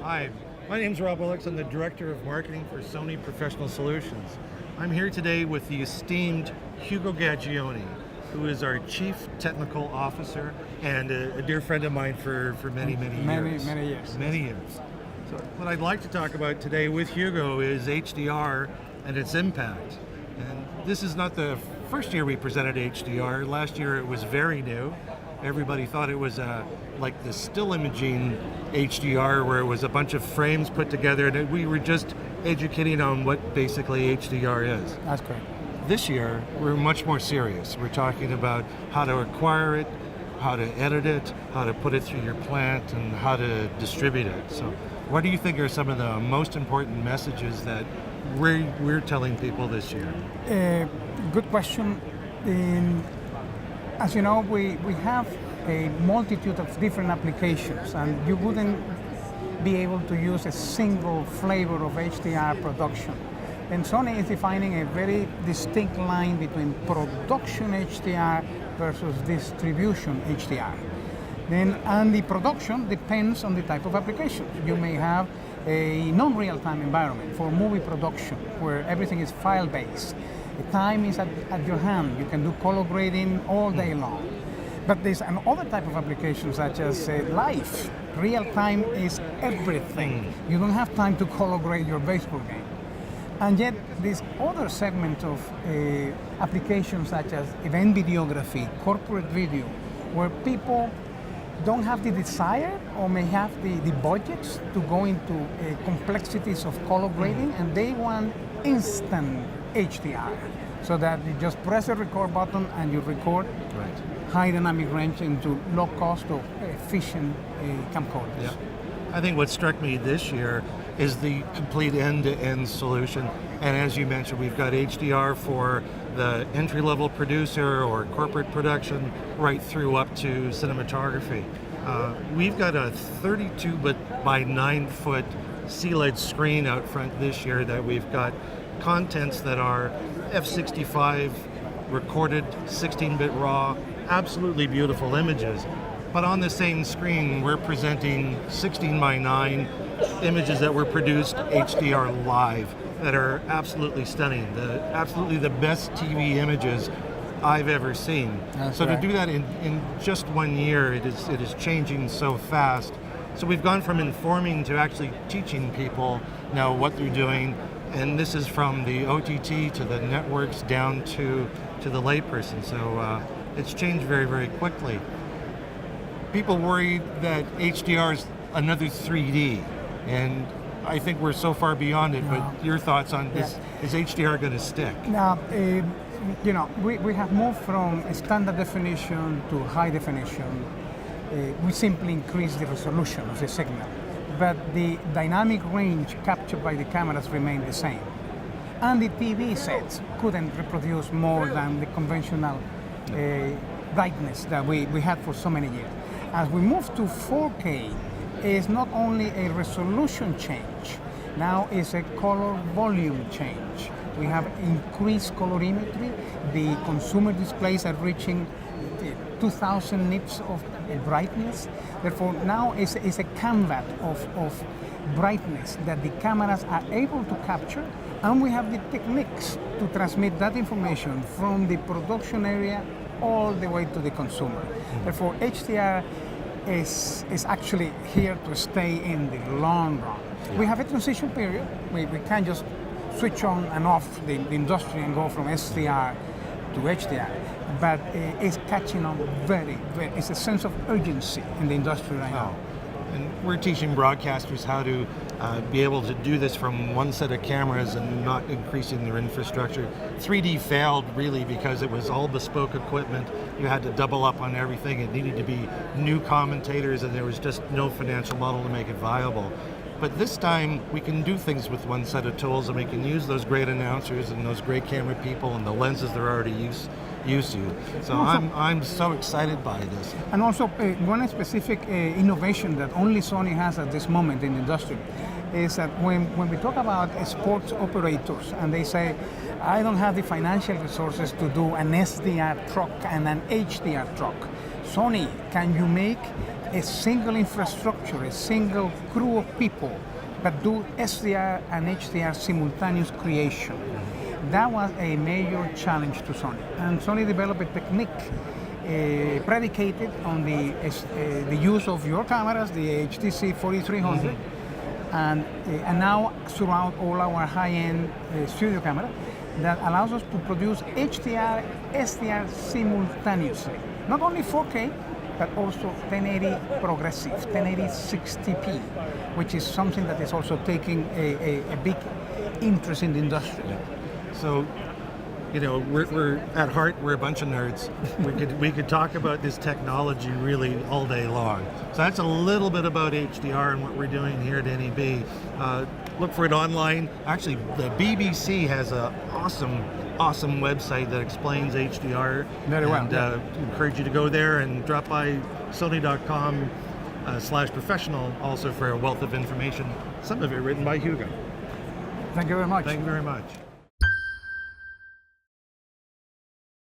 Hi, my name's Rob Willox. I'm the Director of Marketing for Sony Professional Solutions. I'm here today with the esteemed Hugo Gaggioni, who is our Chief Technical Officer and a dear friend of mine for many years. Many years. So what I'd like to talk about today with Hugo is HDR and its impact. And this is not the first year we presented HDR. Last year it was very new. Everybody thought it was like the still imaging HDR, where it was a bunch of frames put together, and we were just educating on what basically HDR is. That's correct. This year, we're much more serious. We're talking about how to acquire it, how to edit it, how to put it through your plant, and how to distribute it. So what do you think are some of the most important messages that we're telling people this year? Good question. As you know, we have a multitude of different applications, and you wouldn't be able to use a single flavor of HDR production. And Sony is defining a very distinct line between production HDR versus distribution HDR. And the production depends on the type of application. You may have a non-real-time environment for movie production where everything is file-based. The time is at your hand. You can do color grading all day long. But there's another type of application such as live. Real time is everything. You don't have time to color grade your baseball game. And yet this other segment of applications such as event videography, corporate video, where people don't have the desire or may have the budgets to go into complexities of color grading, and they want instant HDR, so that you just press the record button and you record high dynamic range into low cost or efficient camcorders. Yeah. I think what struck me this year is the complete end-to-end solution. And as you mentioned, we've got HDR for the entry-level producer or corporate production right through up to cinematography. We've got a 32 by 9 foot CLED screen out front this year that we've got contents that are F65 recorded 16-bit raw, absolutely beautiful images. But on the same screen, we're presenting 16 by 9 images that were produced HDR live that are absolutely stunning. Absolutely the best TV images I've ever seen. That's so right. To do that in just 1 year, it is changing so fast. So we've gone from informing to actually teaching people now what they're doing. And this is from the OTT to the networks down to the layperson. So it's changed very quickly. People worry that HDR is another 3D, and I think we're so far beyond it. No. But your thoughts on this? Is HDR going to stick? Now, we have moved from standard definition to high definition. We simply increase the resolution of the signal, but the dynamic range captured by the cameras remained the same. And the TV sets couldn't reproduce more than the conventional brightness that we had for so many years. As we move to 4K, it's not only a resolution change, now it's a color volume change. We have increased colorimetry. The consumer displays are reaching 2,000 nits of brightness. Therefore, now it's a canvas of brightness that the cameras are able to capture, and we have the techniques to transmit that information from the production area all the way to the consumer. Therefore, HDR is actually here to stay in the long run. We have a transition period. We can't just switch on and off the industry and go from SDR to HDR, but it's catching on it's a sense of urgency in the industry right now. And we're teaching broadcasters how to be able to do this from one set of cameras and not increasing their infrastructure. 3D failed really because it was all bespoke equipment. You had to double up on everything. It needed to be new commentators, and there was just no financial model to make it viable. But this time we can do things with one set of tools, and we can use those great announcers and those great camera people and the lenses they're already used to. So I'm so excited by this. And also one specific innovation that only Sony has at this moment in the industry is that when we talk about sports operators and they say, I don't have the financial resources to do an SDR truck and an HDR truck. Sony, can you make a single infrastructure, a single crew of people that do SDR and HDR simultaneous creation. That was a major challenge to Sony. And Sony developed a technique predicated on the use of your cameras, the HTC 4300, and now throughout all our high-end studio camera, that allows us to produce HDR, SDR simultaneously. Not only 4K, but also 1080 progressive, 1080 60p, which is something that is also taking a big interest in the industry. So, you know, we're at heart, we're a bunch of nerds. We could talk about this technology really all day long. So that's a little bit about HDR and what we're doing here at NAB. Look for it online. Actually, the BBC has an awesome website that explains HDR. Very well. And encourage you to go there and drop by sony.com/professional also for a wealth of information. Some of it written by Hugo. Thank you very much. Thank you very much.